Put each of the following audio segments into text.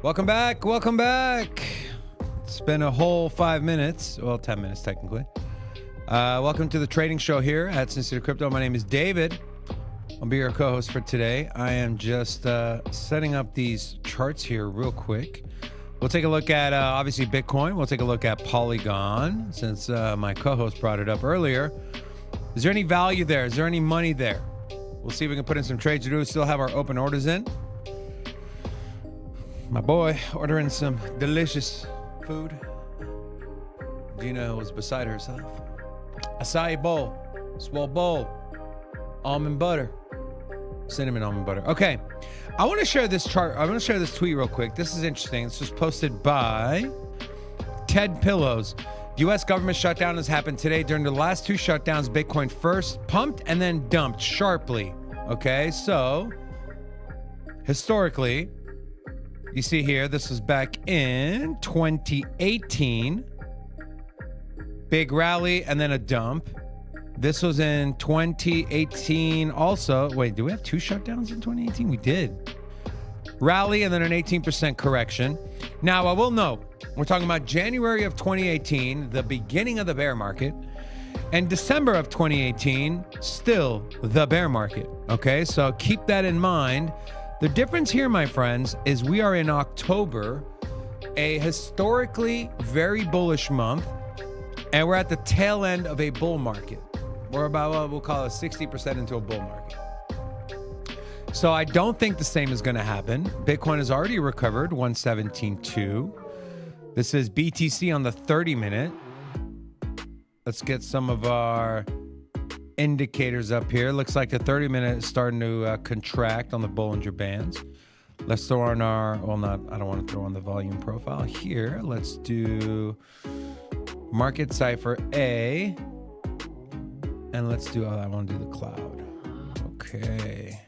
Welcome back. Welcome back. It's been a whole 5 minutes. Well, 10 minutes technically. Welcome to the trading show here at Sin City Crypto. My name is David. I'll be your co-host for today. I am just setting up these charts here real quick. We'll take a look at, obviously, Bitcoin. We'll take a look at Polygon, since my co-host brought it up earlier. Is there any value there? Is there any money there? We'll see if we can put in some trades. We do still have our open orders in. My boy ordering some delicious food. Gina was beside herself. Acai bowl, swole bowl, almond butter, cinnamon almond butter. Okay, I want to share this chart. I want to share this tweet real quick. This is interesting. This was posted by Ted Pillows. The U.S. government shutdown has happened today. During the last two shutdowns, Bitcoin first pumped and then dumped sharply. Okay, so historically, you see here, this was back in 2018. Big rally and then a dump. This was in 2018 also. Wait, do we have two shutdowns in 2018? We did. Rally and then an 18% correction. Now, I will note, we're talking about January of 2018, the beginning of the bear market, and December of 2018, still the bear market. Okay, so keep that in mind. The difference here, my friends, is we are in October, a historically very bullish month, and we're at the tail end of a bull market. We're about, we'll call it 60% into a bull market. So I don't think the same is going to happen. Bitcoin has already recovered 117.2. This is BTC on the 30-minute. Let's get some of our indicators up here. Looks like the 30-minute is starting to contract on the Bollinger Bands. Let's throw on our, well, not, I don't want to throw on the volume profile here. Let's do Market Cipher A. And let's do, I want to do the cloud. Okay.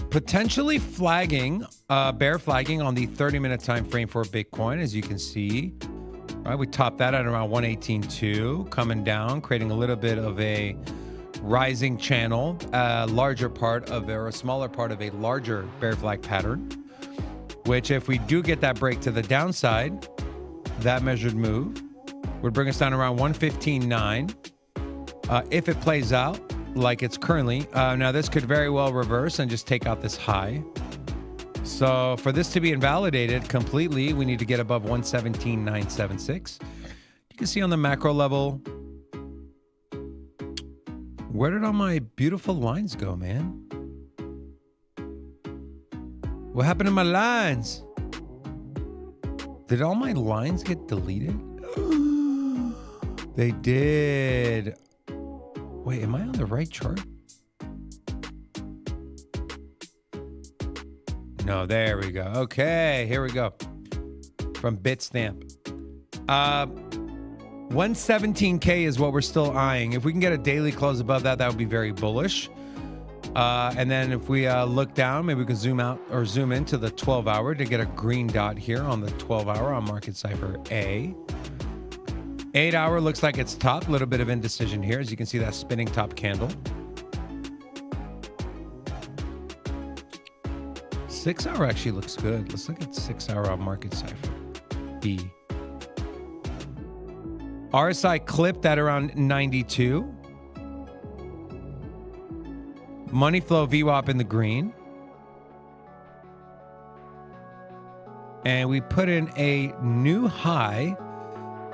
Potentially flagging, bear flagging on the 30-minute time frame for Bitcoin, as you can see. Right, we topped that at around 118.2, coming down, creating a little bit of a rising channel, a larger part of, or a smaller part of a larger bear flag pattern, which if we do get that break to the downside, that measured move would bring us down around 115.9. If it plays out like it's currently, now this could very well reverse and just take out this high. So for this to be invalidated completely, we need to get above 117.976. You can see on the macro level, where did all my beautiful lines go, man? What happened to my lines? Did all my lines get deleted? They did. Wait, am I on the right chart? No, there we go. Okay, here we go. From Bitstamp. 117K is what we're still eyeing. If we can get a daily close above that, that would be very bullish. And then if we look down, maybe we can zoom out or zoom into the 12-hour to get a green dot here on the 12-hour on Market Cipher A. 8-hour looks like it's top. A little bit of indecision here, as you can see that spinning top candle. 6-hour actually looks good. Let's look at 6-hour on Market Cipher B. RSI clipped at around 92. Money flow VWAP in the green. And we put in a new high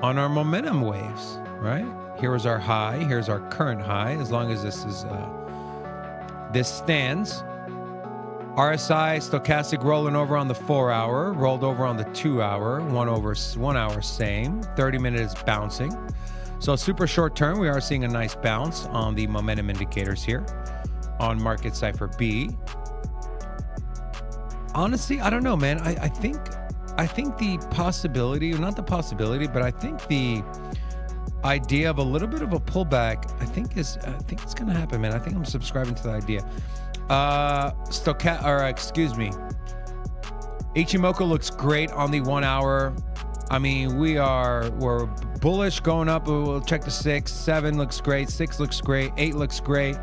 on our momentum waves, right? Here was our high. Here's our current high. As long as this is this stands. RSI stochastic rolling over on the 4-hour, rolled over on the 2-hour, 1 hour same. 30-minute is bouncing. So super short term, we are seeing a nice bounce on the momentum indicators here on Market Cipher B. Honestly, I don't know, man. I think the possibility, not the possibility, but I think the idea of a little bit of a pullback, I think it's gonna happen, man. I think I'm subscribing to the idea. Ichimoku looks great on the 1-hour. I mean, we're bullish going up. We'll check the 6. 7 looks great. 6 looks great. 8 looks great.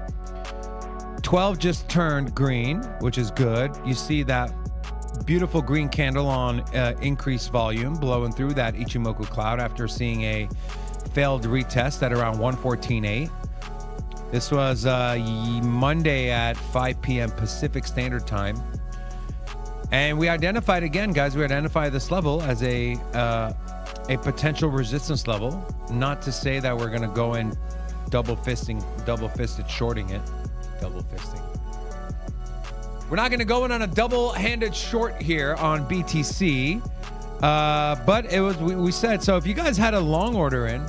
12 just turned green, which is good. You see that beautiful green candle on increased volume blowing through that Ichimoku cloud after seeing a failed retest at around 114.8. This was Monday at 5 p.m. Pacific Standard Time. And we identified again, guys, we identified this level as a potential resistance level. Not to say that we're going to go in double-fisted shorting it. Double-fisting. We're not going to go in on a double-handed short here on BTC. But it was, we said, so if you guys had a long order in,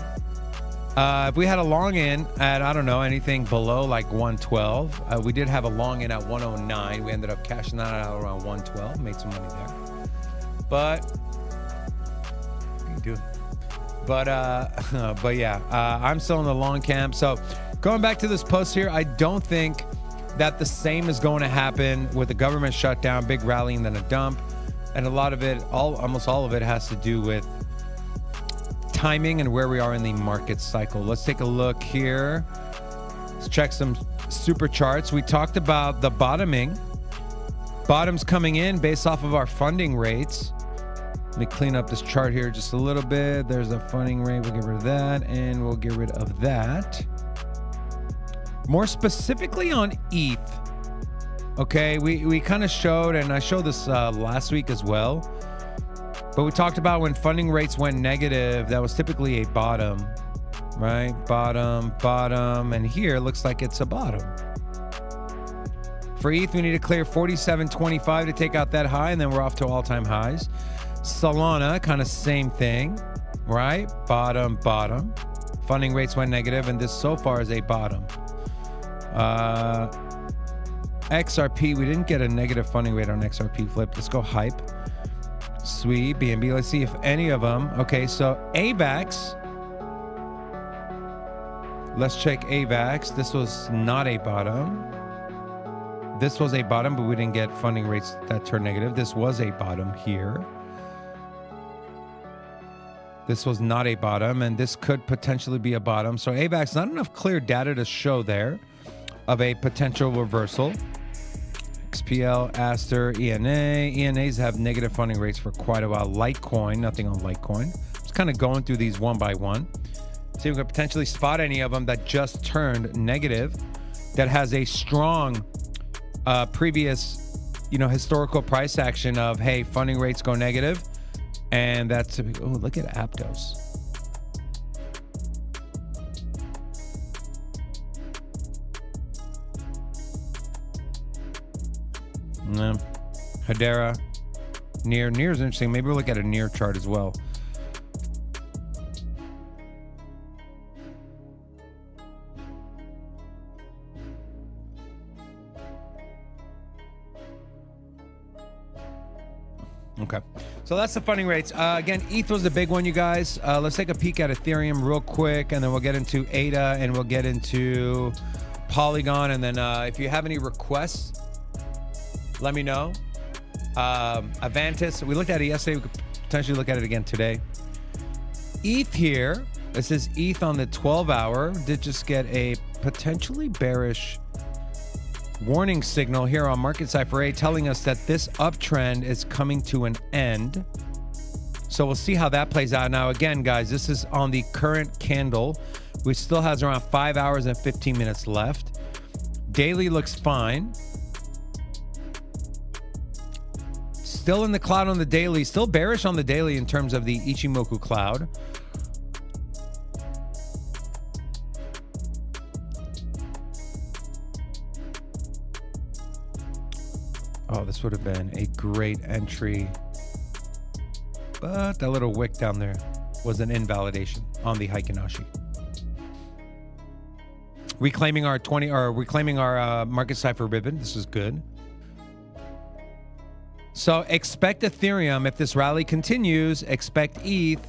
if we had a long in at, I don't know, anything below like 112, we did have a long in at 109. We ended up cashing that out around 112, made some money there. But, what are you doing? But yeah, I'm still in the long camp. So going back to this post here, I don't think that the same is going to happen with the government shutdown, big rally, and then a dump. And a lot of it, almost all of it has to do with timing and where we are in the market cycle. Let's take a look here. Let's check some super charts. We talked about the bottoming. Bottoms coming in based off of our funding rates. Let me clean up this chart here just a little bit. There's a funding rate. We'll get rid of that, and we'll get rid of that. More specifically on ETH. Okay, we kind of showed, and I showed this last week as well. But we talked about when funding rates went negative, that was typically a bottom, right? Bottom, and here it looks like it's a bottom. For ETH, we need to clear 47.25 to take out that high, and then we're off to all-time highs. Solana, kind of same thing, right? Bottom. Funding rates went negative, and this so far is a bottom. XRP, we didn't get a negative funding rate on XRP flip. Let's go hype. Sweet, BNB. Let's see if any of them. Okay, so AVAX. Let's check AVAX. This was not a bottom. This was a bottom, but we didn't get funding rates that turned negative. This was a bottom here. This was not a bottom, and this could potentially be a bottom. So AVAX, not enough clear data to show there of a potential reversal. XPL, Aster, ENA. ENAs have negative funding rates for quite a while. Litecoin, nothing on Litecoin. Just kind of going through these one by one. See if we can potentially spot any of them that just turned negative, that has a strong previous, historical price action of, hey, funding rates go negative. And that's, oh, look at Aptos. Hedera, Near is interesting. Maybe we'll look at a Near chart as well. Okay, so that's the funding rates. Again, ETH was the big one, you guys. Let's take a peek at Ethereum real quick, and then we'll get into ADA, and we'll get into Polygon, and then if you have any requests, let me know. Avantis, we looked at it yesterday. We could potentially look at it again today. ETH here. This is ETH on the 12-hour. Did just get a potentially bearish warning signal here on Market Cypher A, telling us that this uptrend is coming to an end. So we'll see how that plays out. Now, again, guys, this is on the current candle, which still has around 5 hours and 15 minutes left. Daily looks fine. Still in the cloud on the daily, still bearish on the daily in terms of the Ichimoku cloud. Oh, this would have been a great entry. But that little wick down there was an invalidation on the Heikinashi. Reclaiming our Market Cypher ribbon. This is good. So expect Ethereum, if this rally continues, expect ETH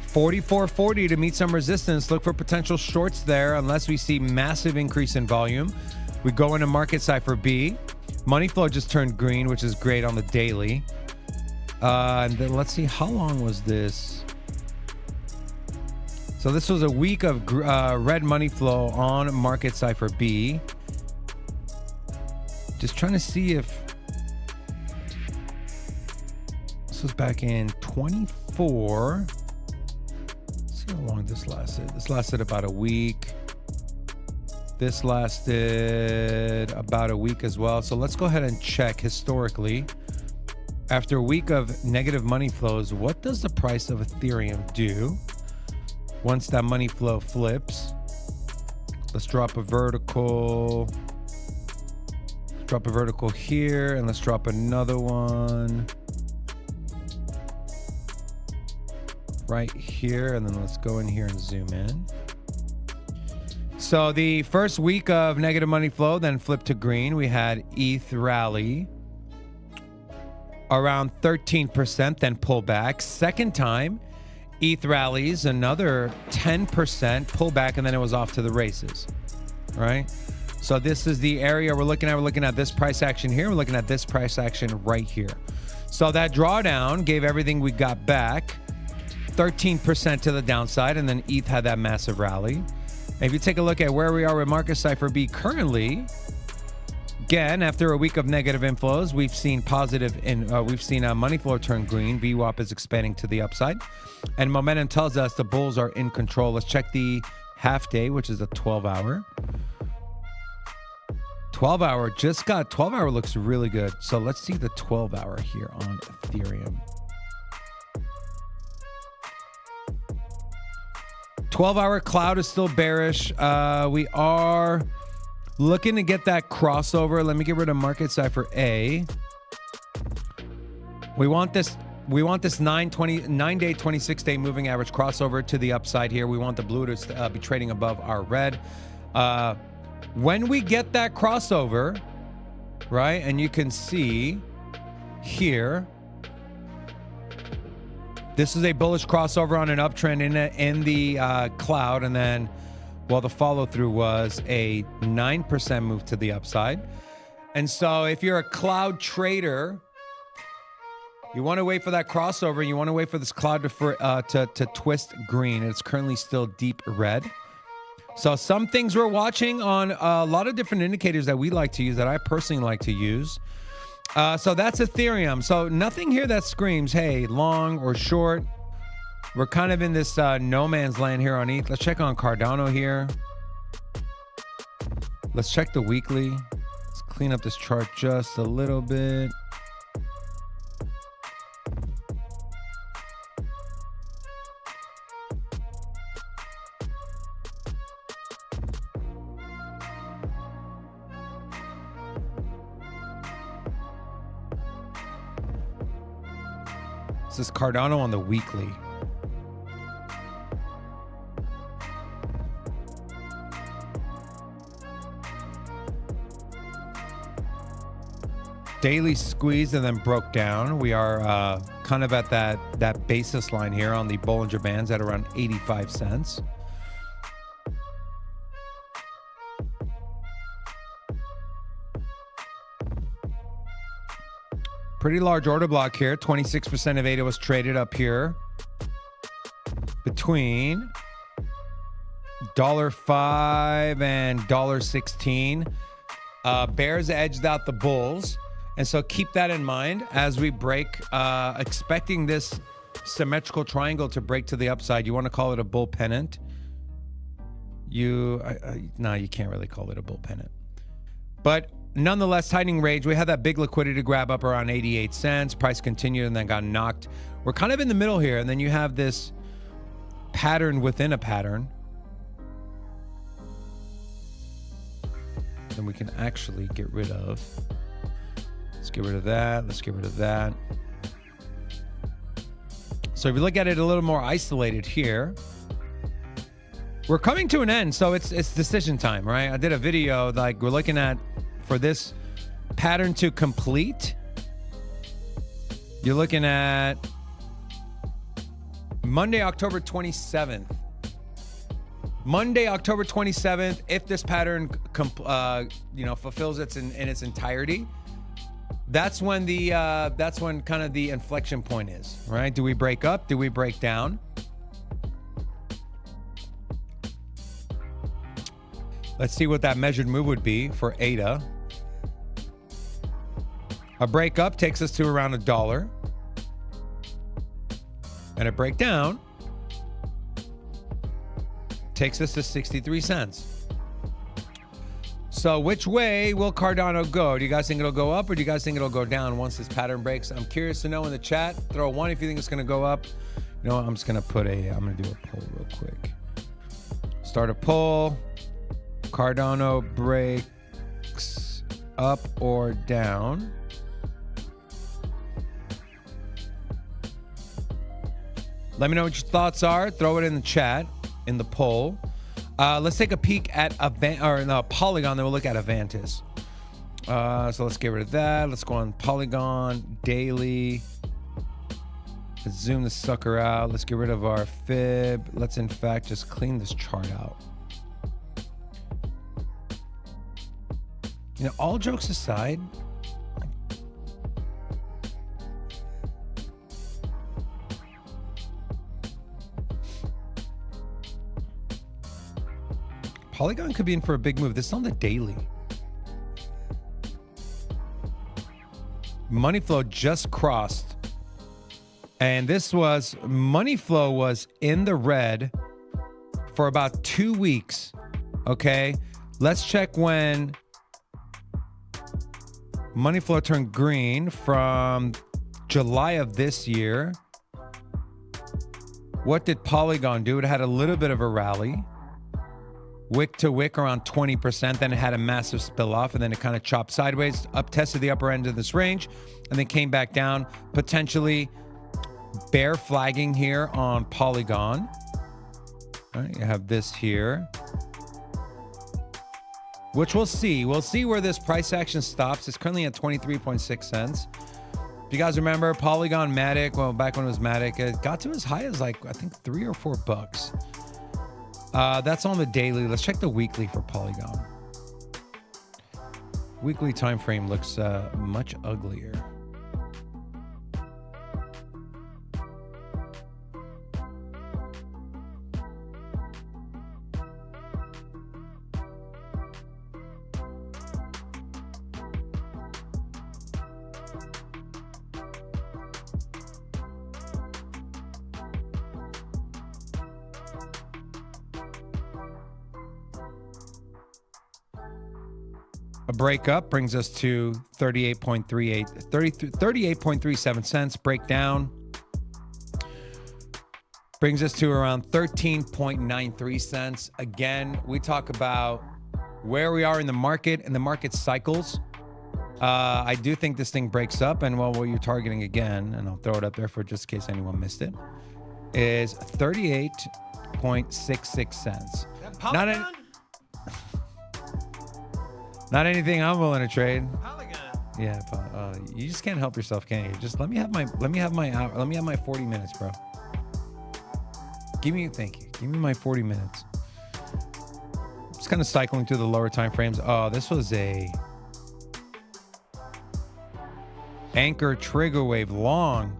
44.40 to meet some resistance. Look for potential shorts there unless we see massive increase in volume. We go into Market Cypher B. Money flow just turned green, which is great on the daily. And then let's see, how long was this? So this was a week of red money flow on Market Cypher B. Just trying to see if this was back in 24. Let's see how long this lasted. This lasted about a week. This lasted about a week as well. So let's go ahead and check historically. After a week of negative money flows, what does the price of Ethereum do once that money flow flips? Let's drop a vertical. Drop a vertical here, and let's drop another one right here, and then let's go in here and zoom in. So the first week of negative money flow then flipped to green. We had ETH rally around 13%, then pull back. Second time, ETH rallies another 10% pullback, and then it was off to the races, right? So this is the area we're looking at. We're looking at this price action here. We're looking at this price action right here. So that drawdown gave everything we got back 13% to the downside, and then ETH had that massive rally. If you take a look at where we are with Market Cypher B currently, again, after a week of negative inflows, we've seen positive, we've seen money flow turn green. VWAP is expanding to the upside, and momentum tells us the bulls are in control. Let's check the half day, which is a 12-hour. 12-hour just got 12-hour looks really good. So let's see the 12-hour here on Ethereum. 12-hour cloud is still bearish. We are looking to get that crossover. Let me get rid of Market Cypher A. We want this 9-day, 26-day moving average crossover to the upside here. We want the blue to be trading above our red. When we get that crossover, right, and you can see here, this is a bullish crossover on an uptrend in the cloud, and then, well, the follow through was a 9% move to the upside. And so if you're a cloud trader, you want to wait for that crossover. You want to wait for this cloud to twist green. It's currently still deep red. So some things we're watching on a lot of different indicators that we like to use, that I personally like to use. So that's Ethereum. So nothing here that screams, hey, long or short. We're kind of in this no man's land here on ETH. Let's check on Cardano here. Let's check the weekly. Let's clean up this chart just a little bit. This is Cardano on the weekly. Daily squeeze and then broke down. We are kind of at that basis line here on the Bollinger Bands at around 85 cents. Pretty large order block here. 26% of ADA was traded up here between $5 and $16. Bears edged out the bulls. And so keep that in mind as we break, expecting this symmetrical triangle to break to the upside. You want to call it a bull pennant. No, you can't really call it a bull pennant. But nonetheless, tightening range. We had that big liquidity grab up around 88 cents. Price continued and then got knocked. We're kind of in the middle here. And then you have this pattern within a pattern. And we can actually get rid of. Let's get rid of that. Let's get rid of that. So if you look at it a little more isolated here, we're coming to an end. So it's decision time, right? I did a video like we're looking at for this pattern to complete. You're looking at Monday, October 27th. Monday, October 27th. If this pattern, fulfills in its entirety, that's when kind of the inflection point is, right? Do we break up? Do we break down? Let's see what that measured move would be for ADA. A breakup takes us to around $1. And a breakdown takes us to 63 cents. So which way will Cardano go? Do you guys think it'll go up or do you guys think it'll go down once this pattern breaks? I'm curious to know in the chat. Throw a 1 if you think it's going to go up. You know what? I'm just going to I'm going to do a poll real quick. Start a poll. Cardano breaks up or down. Let me know what your thoughts are. Throw it in the chat, in the poll. Let's take a peek at Polygon, then we'll look at Avantis. So let's get rid of that. Let's go on Polygon, daily. Let's zoom the sucker out. Let's get rid of our fib. Let's, in fact, just clean this chart out. You know, all jokes aside, Polygon could be in for a big move. This is on the daily. Money flow just crossed. And this was, money flow was in the red for about 2 weeks. Okay. Let's check when money flow turned green from July of this year. What did Polygon do? It had a little bit of a rally. Wick to wick around 20%. Then it had a massive spill off and then it kind of chopped sideways, up tested the upper end of this range and then came back down, potentially bear flagging here on Polygon. All right, you have this here, which we'll see. We'll see where this price action stops. It's currently at 23.6 cents. If you guys remember Polygon Matic, well, back when it was Matic, it got to as high as like, I think $3 or $4. That's on the daily. Let's check the weekly for Polygon. Weekly time frame looks much uglier. A breakup brings us to 38.37 cents. Breakdown brings us to around 13.93 cents. Again, we talk about where we are in the market and the market cycles. I do think this thing breaks up, and well, what you're targeting again, and I'll throw it up there for just in case anyone missed it, is 38.66 cents. Not anything I'm willing to trade. Polygon. Yeah, you just can't help yourself, can you? Just let me have my hour. Let me have my 40 minutes, bro. Thank you. Give me my 40 minutes. Just kind of cycling through the lower time frames. Oh, this was a anchor trigger wave long.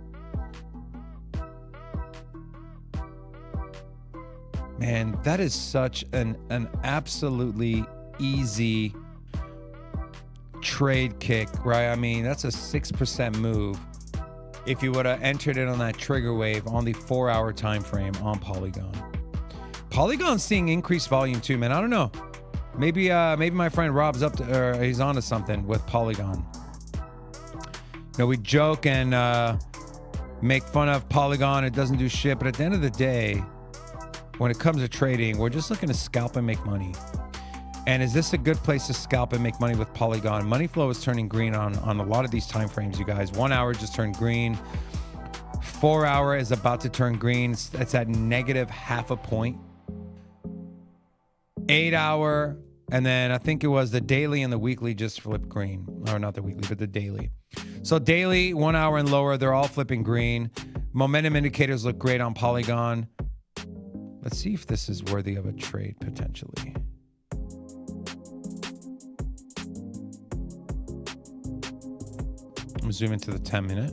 Man, that is such an absolutely easy trade kick, right? I mean, that's a 6% move if you would have entered it on that trigger wave on the 4-hour time frame on Polygon. Polygon's seeing increased volume too, man. I don't know. Maybe my friend Rob's up to, or he's onto something with Polygon. You know, we joke and make fun of Polygon. It doesn't do shit, but at the end of the day, when it comes to trading, we're just looking to scalp and make money. And is this a good place to scalp and make money with Polygon? Money flow is turning green on a lot of these time frames, you guys. 1 hour just turned green. 4 hour is about to turn green. It's at negative half a point. 8 hour, and then I think it was the daily and the weekly just flipped green. Or not the weekly, but the daily. So daily, 1 hour and lower, they're all flipping green. Momentum indicators look great on Polygon. Let's see if this is worthy of a trade potentially. I'm zoom into the 10-minute.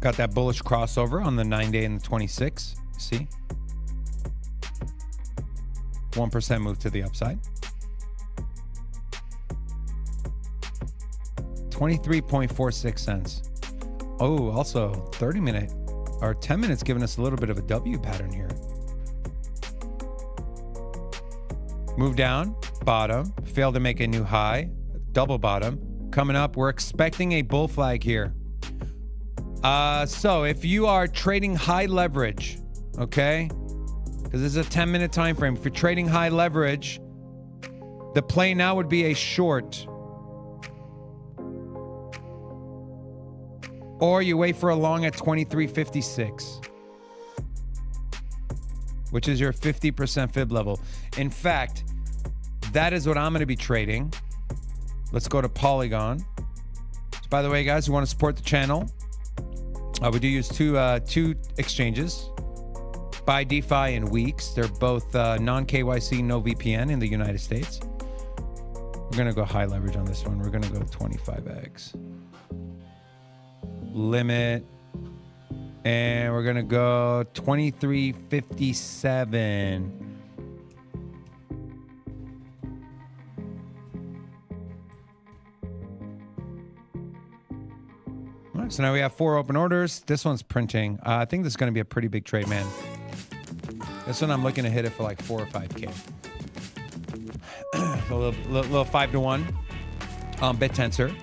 Got that bullish crossover on the 9-day and the 26. See? 1% move to the upside. 23.46 cents. Oh, also 30-minute or 10 minutes giving us a little bit of a W pattern here. Move down, bottom, failed to make a new high, double bottom. Coming up, we're expecting a bull flag here. So if you are trading high leverage, okay, because this is a 10-minute time frame. If you're trading high leverage, the play now would be a short. Or you wait for a long at 23.56, which is your 50% fib level. In fact, that is what I'm going to be trading. Let's go to Polygon. So by the way, guys, you want to support the channel, we do use two exchanges, Buy DeFi and Weeks. They're both non-KYC, no VPN in the United States. We're going to go high leverage on this one. We're going to go 25x. Limit. And we're going to go 23.57. All right, so now we have 4 open orders. This one's printing. I think this is going to be a pretty big trade, man. This one I'm looking to hit it for like 4 or 5K. A little 5-to-1 on BitTensor.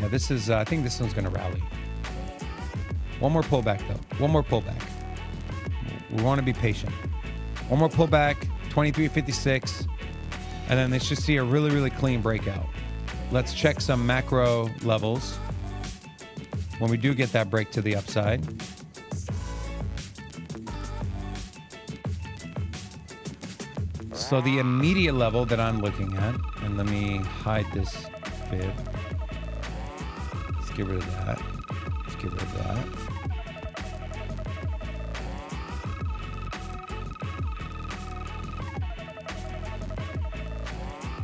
Yeah, this is, I think this one's going to rally. One more pullback, though. One more pullback. We want to be patient. One more pullback, 23.56. And then they should see a really, really clean breakout. Let's check some macro levels when we do get that break to the upside. So the immediate level that I'm looking at, and let me hide this bit. Let's get rid of that. Let's get rid of that.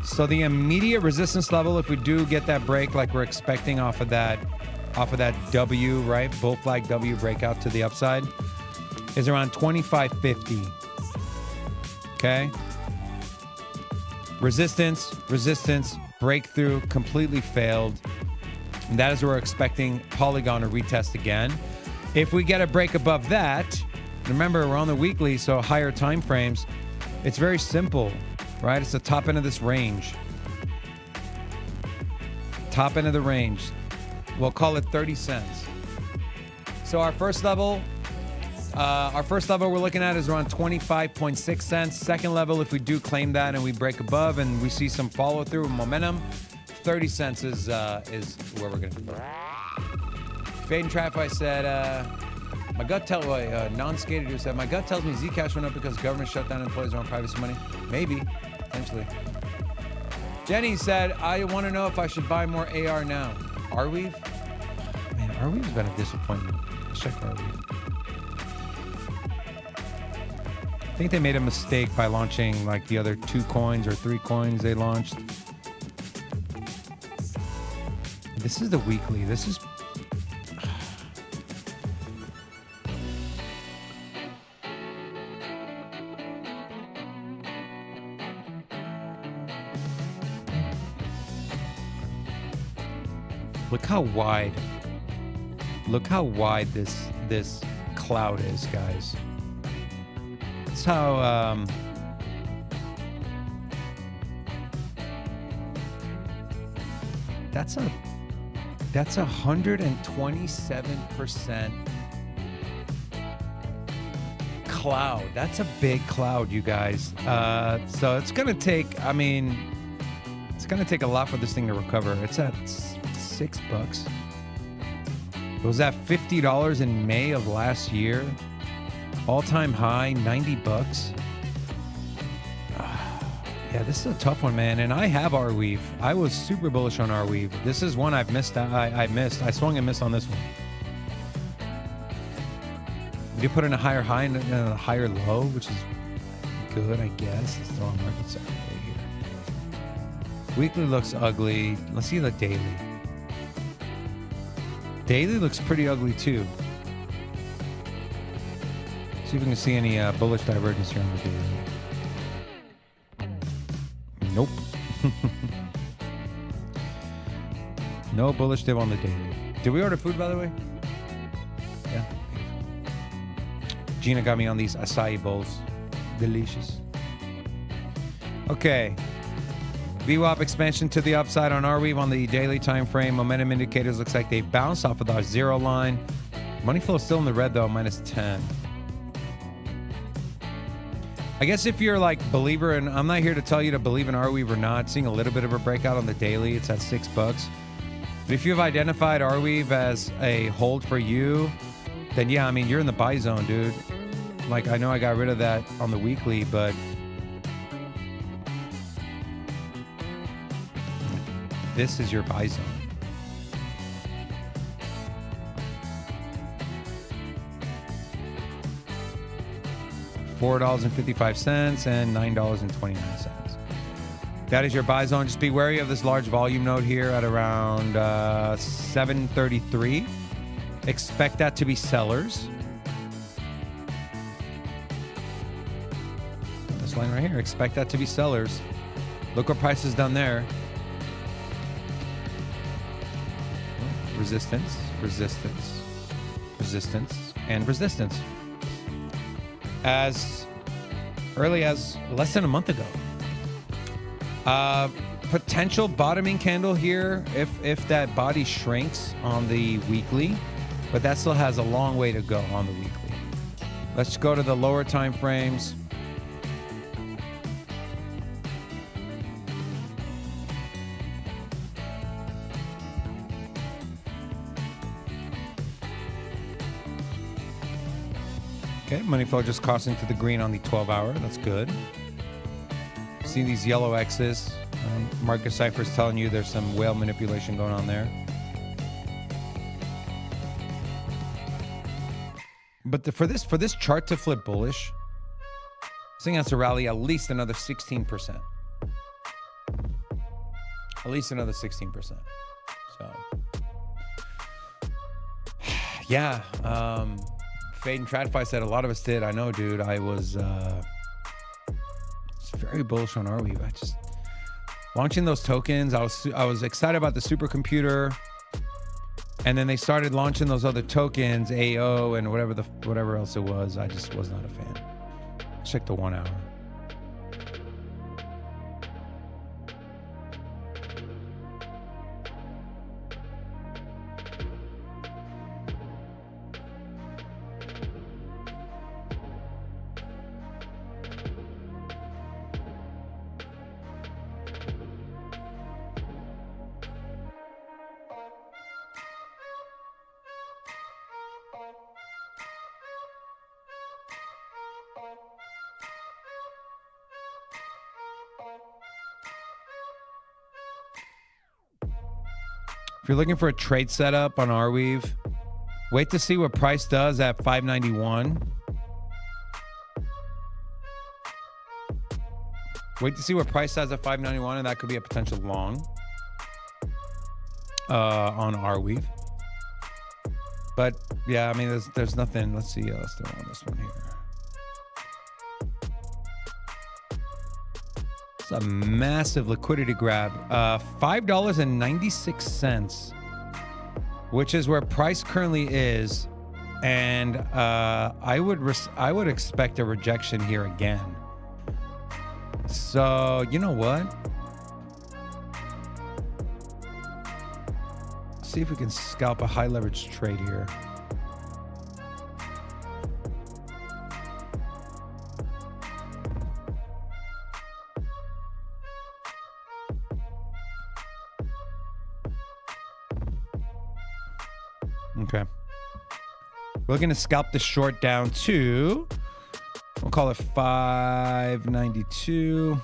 So the immediate resistance level, if we do get that break like we're expecting off of that W, right? Bull flag W breakout to the upside, is around 25.50. Okay. Resistance, breakthrough, completely failed. And that is where we're expecting Polygon to retest again. If we get a break above that, remember we're on the weekly, so higher time frames, it's very simple. Right? It's the top end of this range. Top end of the range. We'll call it 30 cents. So our first level we're looking at is around 25.6 cents. Second level, if we do claim that and we break above and we see some follow through and momentum, 30 cents is where we're going to be. Fade and Traffic said, my gut tells non-skater dude said, my gut tells me Zcash went up because government shut down employees around privacy money. Maybe, potentially. Jenny said, I want to know if I should buy more AR now. Arweave? Man, Arweave's been a disappointment. Let's check Arweave. I think they made a mistake by launching like the other 2 coins or 3 coins they launched. This is the weekly. This is Look how wide this cloud is, guys. That's how that's a 127% cloud. That's a big cloud, you guys. So it's gonna take, it's gonna take a lot for this thing to recover. It's at $6. It was at $50 in May of last year. All-time high, $90. Yeah, this is a tough one, man. And I have Arweave. I was super bullish on Arweave. This is one I've missed. I swung and missed on this one. We did put in a higher high and a higher low, which is good, I guess. It's the wrong market sector right here. Weekly looks ugly. Let's see the daily. Daily looks pretty ugly too. See if we can see any bullish divergence here on the daily. Nope. No bullish dip on the daily. Did we order food, by the way? Yeah. Gina got me on these acai bowls. Delicious. Okay. VWAP expansion to the upside on Arweave on the daily time frame. Momentum indicators looks like they bounced off of our zero line. Money flow is still in the red though, minus 10. I guess if you're like believer, and I'm not here to tell you to believe in Arweave or not, seeing a little bit of a breakout on the daily, it's at $6. But if you've identified Arweave as a hold for you, then yeah, I mean, you're in the buy zone, dude. Like, I know I got rid of that on the weekly, but this is your buy zone. $4.55 and $9.29. That is your buy zone. Just be wary of this large volume node here at around 733. Expect that to be sellers. This line right here, expect that to be sellers. Look what price is done there. Resistance, resistance, resistance, and resistance. As early as less than a month ago. Potential bottoming candle here if that body shrinks on the weekly, but that still has a long way to go on the weekly. Let's go to the lower time frames. Okay, money flow just crossing to the green on the 12-hour. That's good. See these yellow X's. Market Cipher is telling you there's some whale manipulation going on there. But for this chart to flip bullish, this thing has to rally at least another 16%. At least another 16%. So, yeah. Fade and TradFi said a lot of us did. I know, dude. I was very bullish on Arweave. I just launching those tokens. I was excited about the supercomputer, and then they started launching those other tokens, AO and whatever else it was. I just was not a fan. Check the 1 hour. If you're looking for a trade setup on Arweave, wait to see what price does at 591. Wait to see what price does at 591, and that could be a potential long on Arweave. But yeah, I mean, there's nothing. Let's see. Let's throw on this one here. It's a massive liquidity grab. $5.96, which is where price currently is, and I would expect a rejection here again. So you know what? See if we can scalp a high leverage trade here. Okay. We're looking to scalp the short down to, we'll call it 592.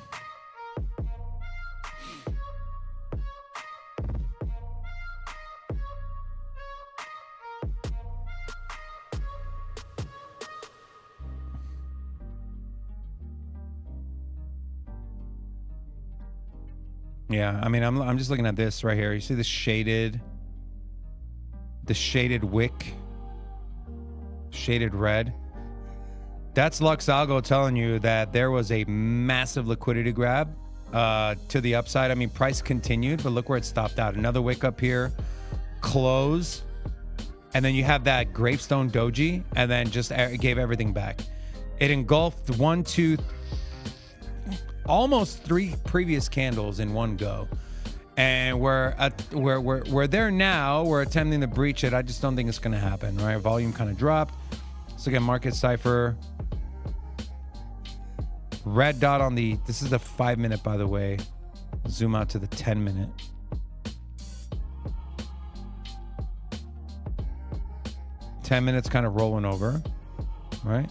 Yeah, I mean, I'm just looking at this right here. You see the shaded wick, shaded red. That's Luxalgo telling you that there was a massive liquidity grab to the upside. I mean, price continued, but look where it stopped out. Another wick up here, close, and then you have that gravestone doji, and then just gave everything back. It engulfed 1, 2, almost 3 previous candles in one go. And we're there now. We're attempting to breach it. I just don't think it's going to happen, right? Volume kind of dropped. Let's look at market cipher. Red dot on the, this is the 5-minute, by the way. Zoom out to the 10-minute. Ten minutes kind of rolling over, right?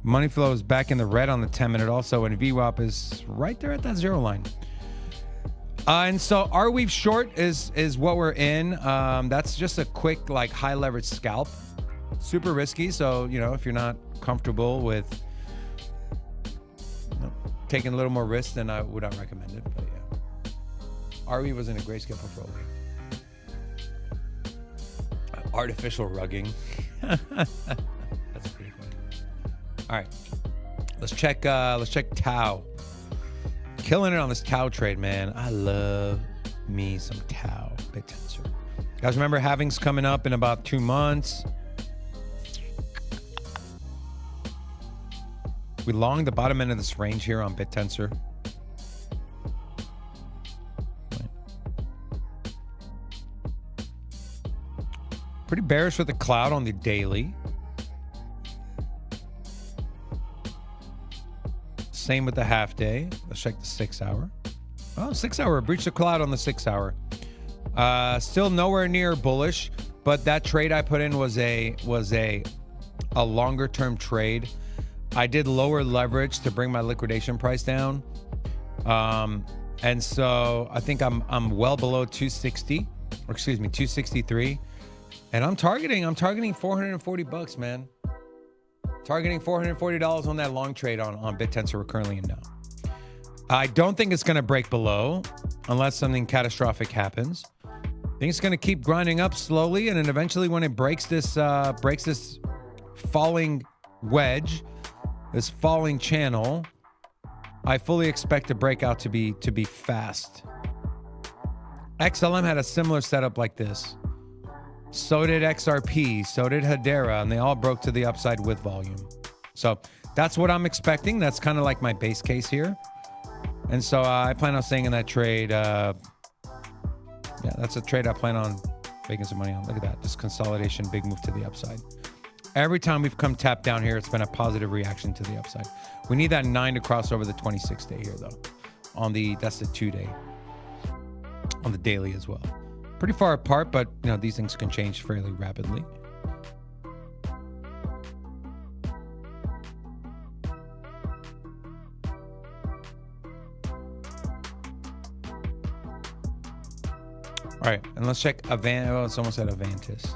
Money flow is back in the red on the 10-minute also, and VWAP is right there at that 0 line. And so Arweave short is what we're in. That's just a quick, like, high leverage scalp. Super risky. So, you know, if you're not comfortable with taking a little more risk, then I would not recommend it. But yeah, Arweave was in a grayscale portfolio. Artificial rugging. That's pretty funny. All right, let's check Tau. Killing it on this Tau trade, man. I love me some Tau BitTensor. Guys, remember halving's coming up in about 2 months. We long the bottom end of this range here on BitTensor. Pretty bearish with the cloud on the daily. Same with the half day. Let's check the 6 hour. Oh, 6 hour. Breach the cloud on the 6 hour. Still nowhere near bullish, but that trade I put in was a longer term trade. I did lower leverage to bring my liquidation price down. And so I think I'm well below 260, or excuse me, 263. And I'm targeting $440, man. Targeting $440 on that long trade on BitTensor we're currently in now. I don't think it's going to break below unless something catastrophic happens. I think it's going to keep grinding up slowly, and then eventually when it breaks this falling wedge, this falling channel, I fully expect the breakout to be fast. XLM had a similar setup like this. So did XRP, so did Hedera, and they all broke to the upside with volume. So that's what I'm expecting. That's kind of like my base case here. And so I plan on staying in that trade. Yeah, that's a trade I plan on making some money on. Look at that. This consolidation, big move to the upside. Every time we've come tap down here, it's been a positive reaction to the upside. We need that 9 to cross over the 26-day here, though. That's the 2-day. On the daily as well. Pretty far apart, but you know, these things can change fairly rapidly. All right, and let's check Avant. Oh, it's almost at Avantis.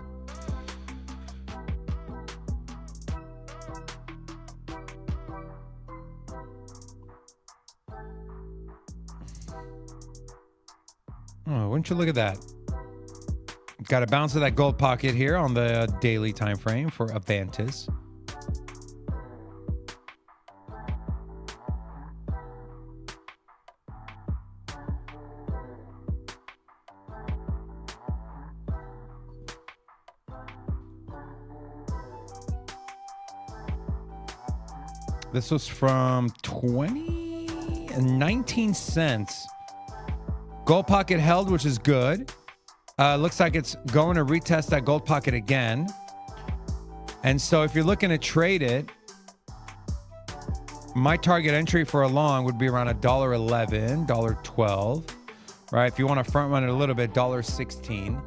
Oh, wouldn't you look at that? Got a bounce of that gold pocket here on the daily time frame for Avantis. This was from 19 cents. Gold pocket held, which is good. Looks like it's going to retest that gold pocket again. And so if you're looking to trade it, my target entry for a long would be around $1.11, $1.12, right? If you want to front run it a little bit, $1.16.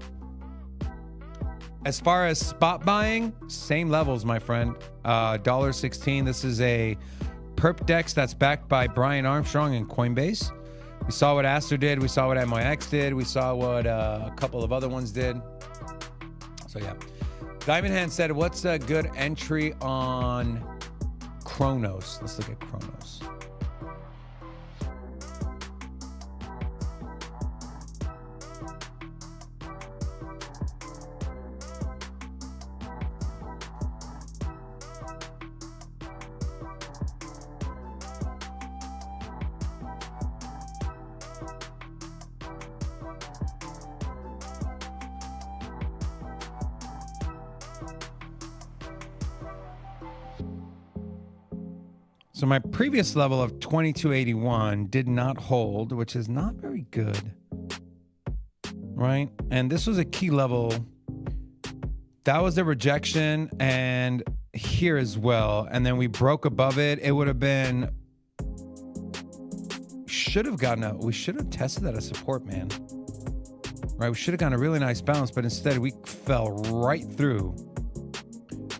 As far as spot buying, same levels, my friend. $1.16. This is a perp dex that's backed by Brian Armstrong and Coinbase. We saw what Aster did. We saw what MYX did. We saw what a couple of other ones did. So, yeah. Diamond Hand said, what's a good entry on Kronos? Let's look at Kronos. So my previous level of 2281 did not hold, which is not very good, right? And this was a key level. That was the rejection, and here as well. And then we broke above it. It would have been, we should have tested that as support, man. Right, we should have gotten a really nice bounce, but instead we fell right through.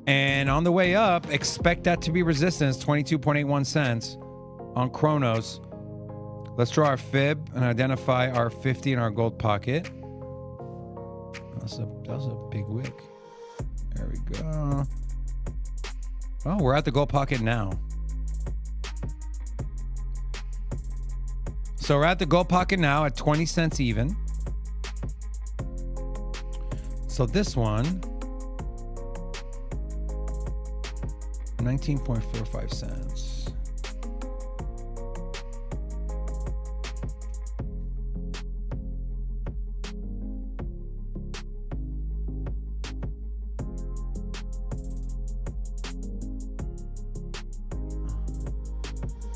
And on the way up, expect that to be resistance, 22.81 cents on Chronos. Let's draw our fib and identify our 50 in our gold pocket. That was a big wick. There we go. Oh, we're at the gold pocket now. So we're at the gold pocket now at 20 cents even. So this one, 19.45 cents.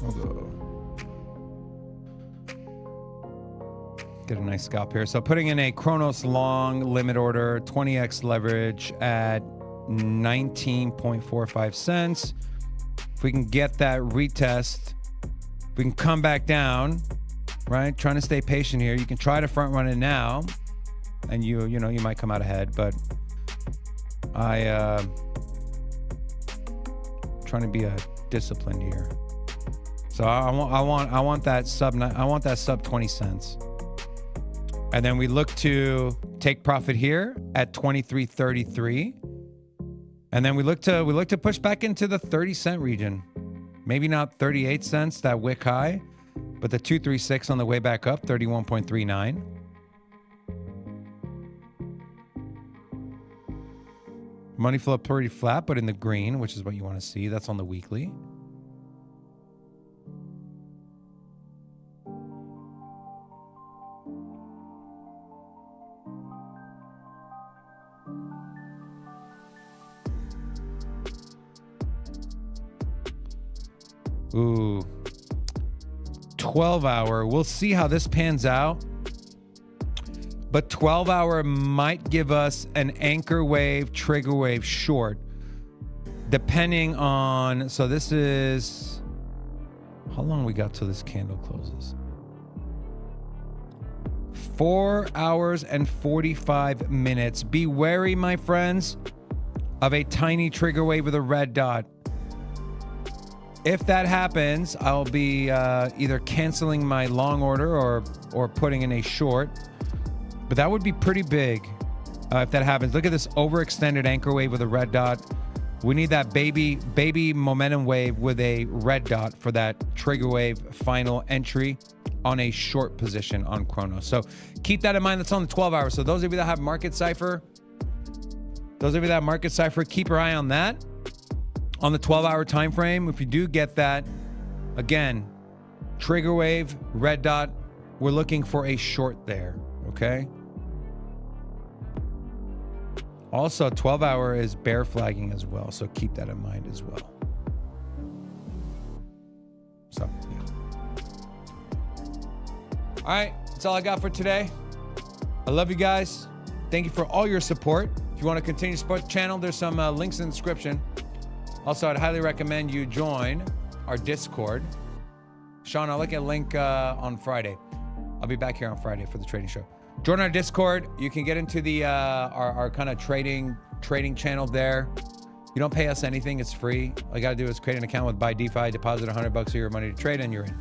We'll go. Get a nice scalp here. So putting in a Chronos long limit order, 20x leverage at 19.45 cents. If we can get that retest, we can come back down, right? Trying to stay patient here. You can try to front run it now, and you might come out ahead, but trying to be disciplined here. So I want that sub 20 cents. And then we look to take profit here at 23.33. And then we look to push back into the 30-cent region. Maybe not 38 cents, that wick high, but the 236 on the way back up, 31.39. Money flow pretty flat, but in the green, which is what you want to see. That's on the weekly. Ooh, 12-hour. We'll see how this pans out. But 12-hour might give us an anchor wave, trigger wave short, depending on. So this is how long we got till this candle closes. 4 hours and 45 minutes. Be wary, my friends, of a tiny trigger wave with a red dot. If that happens, I'll be either canceling my long order or putting in a short. But that would be pretty big if that happens. Look at this overextended anchor wave with a red dot. We need that baby momentum wave with a red dot for that trigger wave final entry on a short position on Chronos. So keep that in mind. That's on the 12-hour. So those of you that have Market Cipher, keep your eye on that. On the 12-hour time frame, if you do get that, again, trigger wave, red dot, we're looking for a short there, okay? Also, 12-hour is bear flagging as well, so keep that in mind as well. So, yeah. All right, that's all I got for today. I love you guys. Thank you for all your support. If you want to continue to support the channel, there's some links in the description. Also, I'd highly recommend you join our Discord. Sean, I'll look at a link on Friday. I'll be back here on Friday for the trading show. Join our Discord. You can get into the our kind of trading channel there. You don't pay us anything. It's free. All you got to do is create an account with Buy DeFi, deposit $100 of your money to trade, and you're in.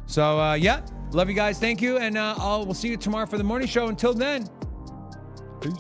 So, yeah, love you guys. Thank you. And we'll see you tomorrow for the morning show. Until then, peace.